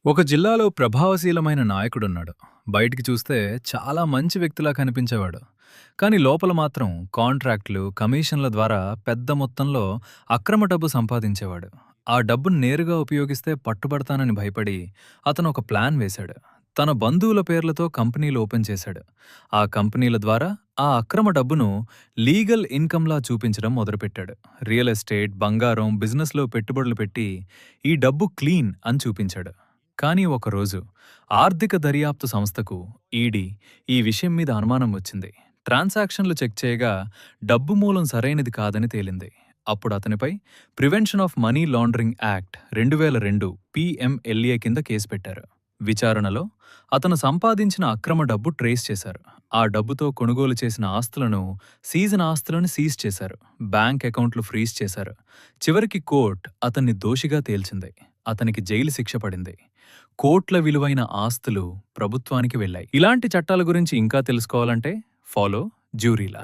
ఒక జిల్లాలో ప్రభావశీలమైన నాయకుడున్నాడు. బయటికి చూస్తే చాలా మంచి వ్యక్తిలా కనిపించేవాడు. కానీ లోపల మాత్రం కాంట్రాక్టులు, కమిషన్ల ద్వారా పెద్ద మొత్తంలో అక్రమ డబ్బు సంపాదించేవాడు. ఆ డబ్బును నేరుగా ఉపయోగిస్తే పట్టుబడతానని భయపడి అతను ఒక ప్లాన్ వేశాడు. తన బంధువుల పేర్లతో కంపెనీలు ఓపెన్ చేశాడు. ఆ కంపెనీల ద్వారా ఆ అక్రమ డబ్బును లీగల్ ఇన్కమ్‌లా చూపించడం మొదలుపెట్టాడు. రియల్ ఎస్టేట్, బంగారం, బిజినెస్‌లో పెట్టుబడులు పెట్టి ఈ డబ్బు క్లీన్ అని చూపించాడు. కానీ ఒకరోజు ఆర్థిక దర్యాప్తు సంస్థకు ఈడీ ఈ విషయం మీద అనుమానం వచ్చింది. ట్రాన్సాక్షన్లు చెక్ చేయగా డబ్బు మూలం సరైనది కాదని తేలింది. అప్పుడు అతనిపై prevention of money laundering act 2002 PMLA కింద కేసు పెట్టారు. విచారణలో అతను సంపాదించిన అక్రమ డబ్బు ట్రేస్ చేశారు. ఆ డబ్బుతో కొనుగోలు చేసిన ఆస్తులను సీజ్ చేశారు. బ్యాంక్ అకౌంట్లు ఫ్రీజ్ చేశారు. చివరికి కోర్ట్ అతన్ని దోషిగా తేల్చింది. అతనికి జైలు శిక్ష పడింది. కోట్ల విలువైన ఆస్తులు ప్రభుత్వానికి వెళ్ళాయి. ఇలాంటి చట్టాల గురించి ఇంకా తెలుసుకోవాలంటే ఫాలో జ్యూరీలా.